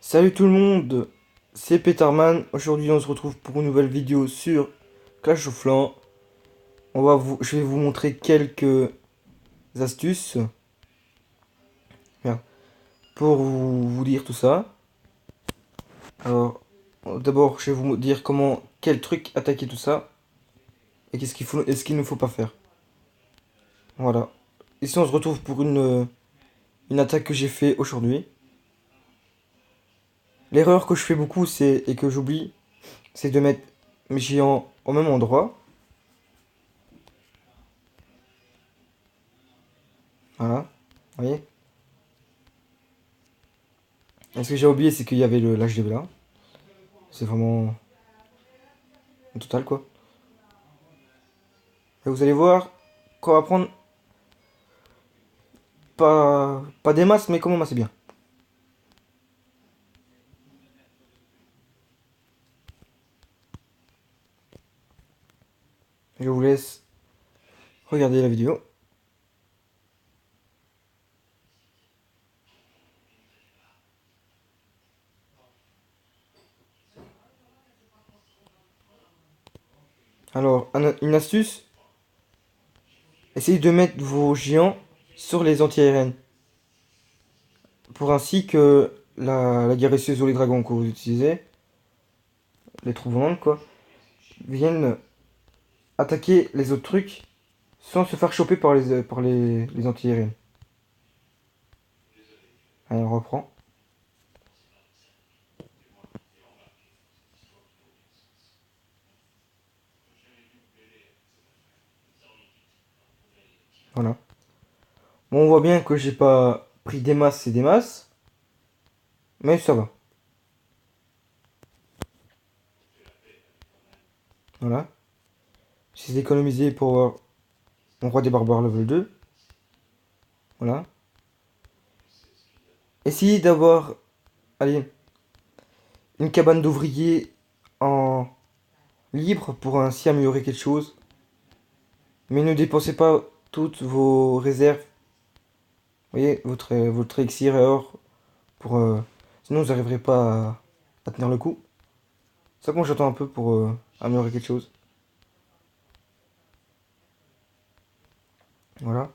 Salut tout le monde, c'est Peterman. Aujourd'hui, on se retrouve pour une nouvelle vidéo sur Clash of Clans. Je vais vous montrer quelques astuces bien, pour vous dire tout ça. Alors, d'abord, je vais vous dire quel truc attaquer tout ça et ce qu'il ne faut pas faire. Voilà. Ici, on se retrouve pour une attaque que j'ai fait aujourd'hui. L'erreur que je fais beaucoup, et que j'oublie, c'est de mettre mes géants au même endroit. Voilà, vous voyez. Et ce que j'ai oublié, c'est qu'il y avait le l'HDV là. C'est vraiment un total quoi. Et vous allez voir qu'on va prendre pas des masses, mais quand même assez bien. Je vous laisse regarder la vidéo. Alors, une astuce, essayez de mettre vos géants sur les anti-aériennes. Pour ainsi que la guérisseuse ou les dragons que vous utilisez, les troupes volantes quoi, viennent attaquer les autres trucs sans se faire choper par les anti-aériennes. Allez, on reprend. Voilà. Bon, on voit bien que j'ai pas pris des masses et des masses, mais ça va. Voilà. J'essaie d'économiser pour avoir mon roi des barbares level 2. Voilà. Essayez d'avoir, allez, une cabane d'ouvriers en libre pour ainsi améliorer quelque chose. Mais ne dépensez pas toutes vos réserves. Vous voyez, votre elixir et or. Sinon, vous n'arriverez pas à tenir le coup. C'est ça que moi j'attends un peu pour améliorer quelque chose. Voilà.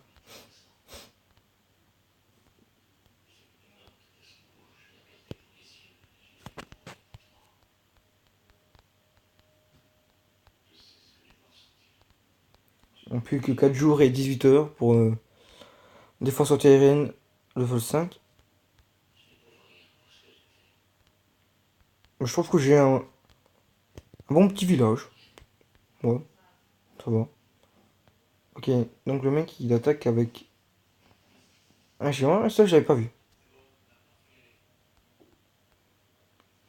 On plus que 4 jours et 18 heures pour défense antiaérienne level 5. Je trouve que j'ai un bon petit village. Ouais, ça va. Ok, donc le mec il attaque avec un géant, ça j'avais pas vu.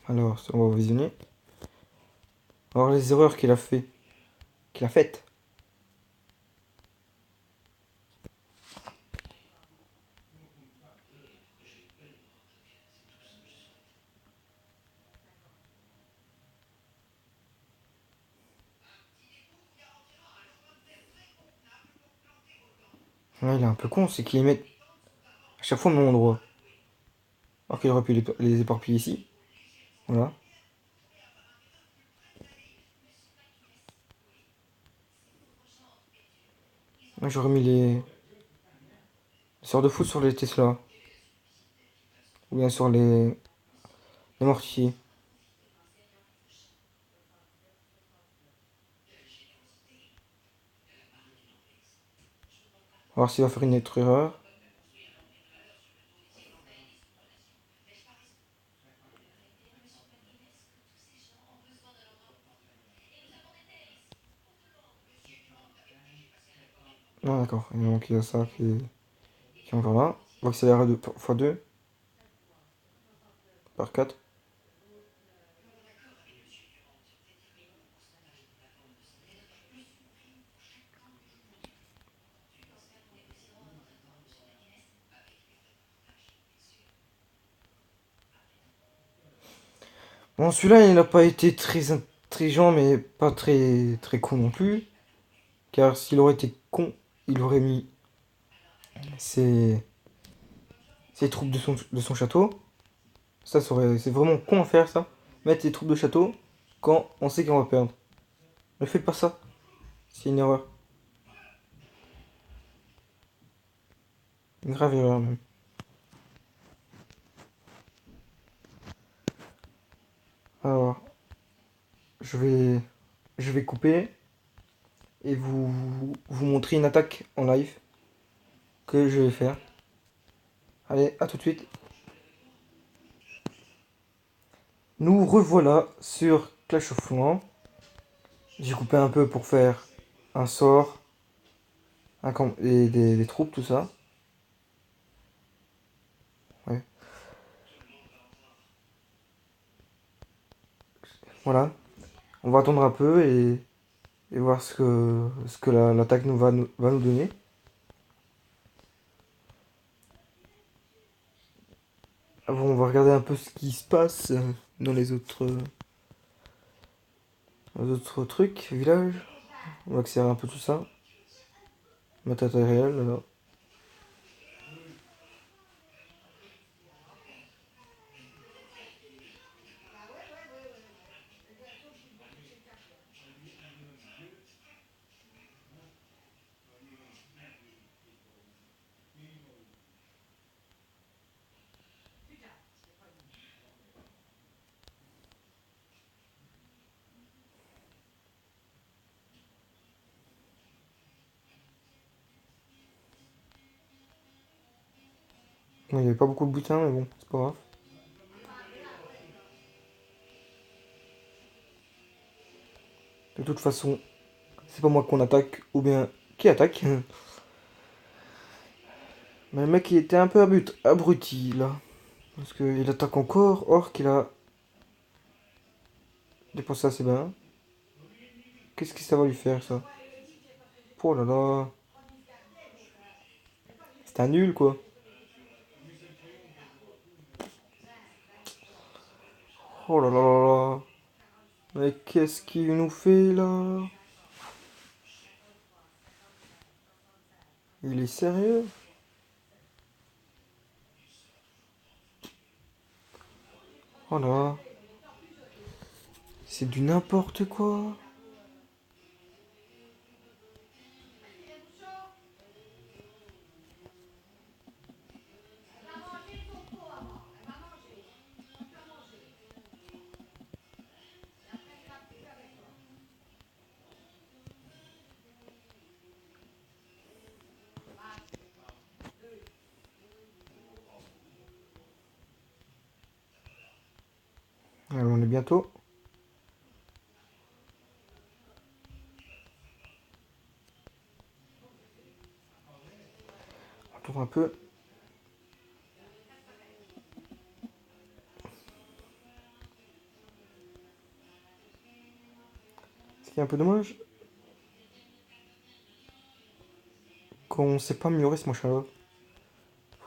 Alors, on va visionner. Alors les erreurs qu'il a faites. Ouais, il est un peu con, c'est qu'il met à chaque fois au même endroit. Alors qu'il aurait pu les éparpiller ici. Voilà. Là, j'aurais mis les sorts de foot sur les Tesla. Ou bien sur les mortiers. On va voir s'il va faire une autre erreur. Non, d'accord. Et donc il y a ça qui est encore là. On va accélérer fois 2 par 4. Bon, celui-là, il n'a pas été très intelligent, mais pas très con non plus. Car s'il aurait été con, il aurait mis ses, ses troupes de son château. C'est vraiment con à faire ça. Mettre des troupes de château quand on sait qu'on va perdre. Ne faites pas ça. C'est une erreur. Une grave erreur même. Alors, je vais, je vais couper et vous montrer une attaque en live que je vais faire. Allez, à tout de suite. Nous revoilà sur Clash of Clans. J'ai coupé un peu pour faire un sort, et des troupes, tout ça. Ouais. Voilà. On va attendre un peu et voir ce que l'attaque va nous donner. Avant, on va regarder un peu ce qui se passe dans les autres trucs, villages. On va accélérer un peu tout ça. Matériel, alors. Il n'y avait pas beaucoup de boutins, mais bon, c'est pas grave. De toute façon, c'est pas moi qu'on attaque, ou bien qui attaque. Mais le mec, il était un peu abruti, là. Parce qu'il attaque encore, or qu'il a dépensé assez bien. Qu'est-ce que ça va lui faire, ça? Oh là là. C'est un nul, quoi. Oh là là là là. Mais qu'est-ce qu'il nous fait, là? Il est sérieux? Oh là. C'est du n'importe quoi. Alors, on est bientôt. On tourne un peu. Ce qui est un peu dommage, qu'on sait pas améliorer ce machin-là.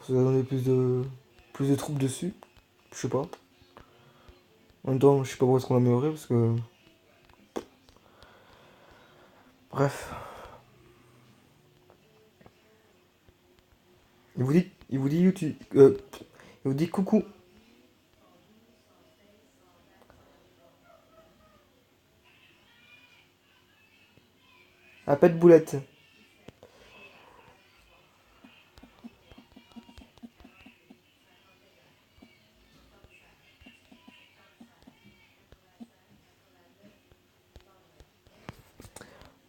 Ça va donner plus de troupes dessus. Je sais pas. En même temps, je sais pas pourquoi est-ce qu'on l'a amélioré parce que. Bref. Il vous dit YouTube. Il vous dit coucou. À pas de boulette.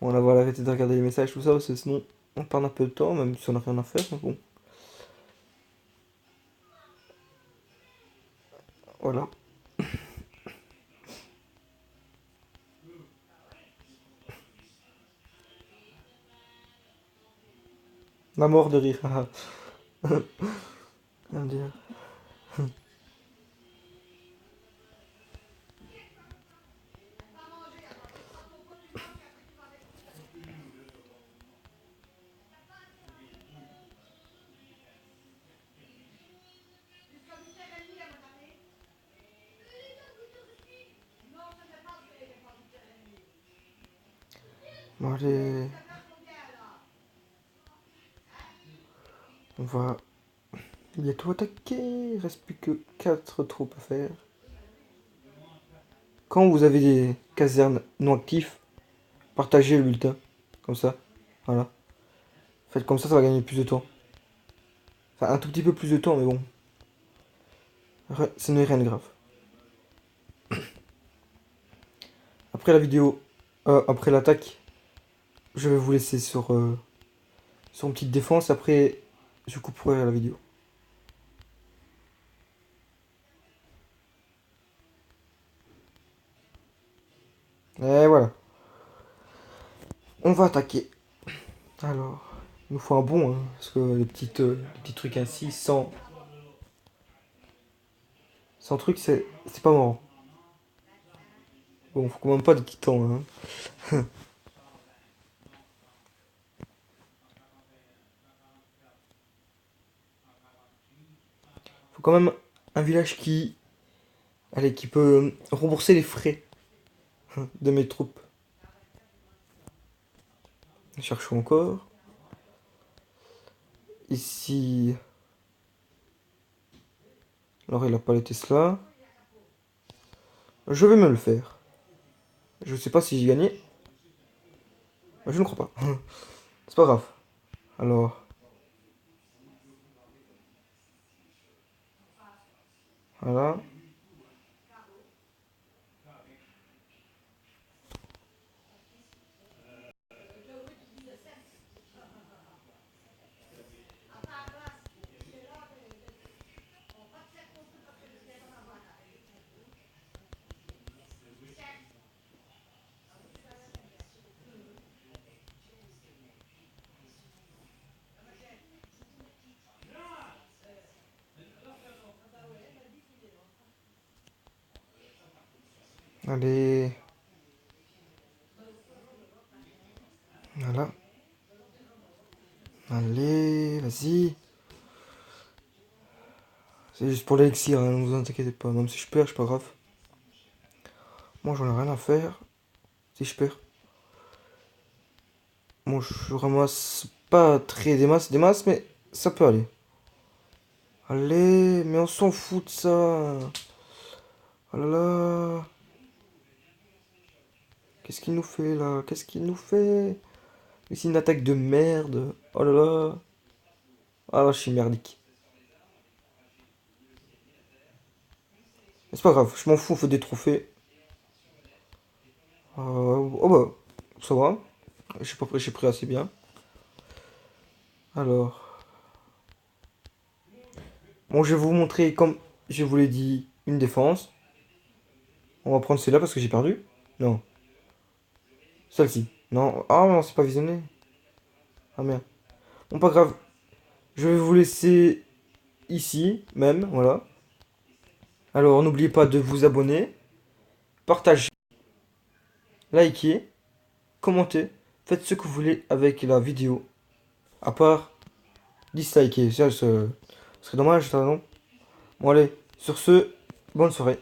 Bon, on va arrêter de regarder les messages, tout ça, parce que sinon on perd un peu de temps, même si on n'a rien à faire. Mais bon, voilà. La mort de rire. Rien dire. Bon, allez. On va. Bientôt attaqué. Il reste plus que 4 troupes à faire. Quand vous avez des casernes non actives, partagez le bulletin. Comme ça. Voilà. Faites comme ça va gagner plus de temps. Enfin, un tout petit peu plus de temps, mais bon. Ce n'est rien de grave. Après la vidéo, après l'attaque, je vais vous laisser sur une petite défense. Après, je couperai la vidéo. Et voilà. On va attaquer. Alors, il nous faut un bon, hein, parce que les petits trucs ainsi, sans truc, c'est pas marrant. Bon, faut quand même pas de titans, hein. Faut quand même un village allez, qui peut rembourser les frais de mes troupes. Cherchons encore. Ici, alors il a pas les Tesla. Je vais me le faire. Je sais pas si j'ai gagné. Je ne crois pas. C'est pas grave. Alors, voilà. Allez. Voilà. Allez, vas-y. C'est juste pour l'élixir, hein, ne vous inquiétez pas. Même si je perds, c'est pas grave. Moi, j'en ai rien à faire. Si je perds. Bon, je ramasse pas très des masses, mais ça peut aller. Allez, mais on s'en fout de ça. Oh là là. Qu'est-ce qu'il nous fait là? Qu'est-ce qu'il nous fait? Mais c'est une attaque de merde. Oh là là. Ah là, je suis merdique. Mais c'est pas grave, je m'en fous, on fait des trophées. Oh bah, ça va. J'ai pris assez bien. Alors. Bon, je vais vous montrer, comme je vous l'ai dit, une défense. On va prendre celle-là parce que j'ai perdu. Non. Celle-ci. Non. Ah non, c'est pas visionné. Ah merde. Bon, pas grave. Je vais vous laisser ici, même, voilà. Alors, n'oubliez pas de vous abonner, partager, liker, commenter. Faites ce que vous voulez avec la vidéo. À part disliker. Ça serait dommage, ça, non? Bon, allez. Sur ce, bonne soirée.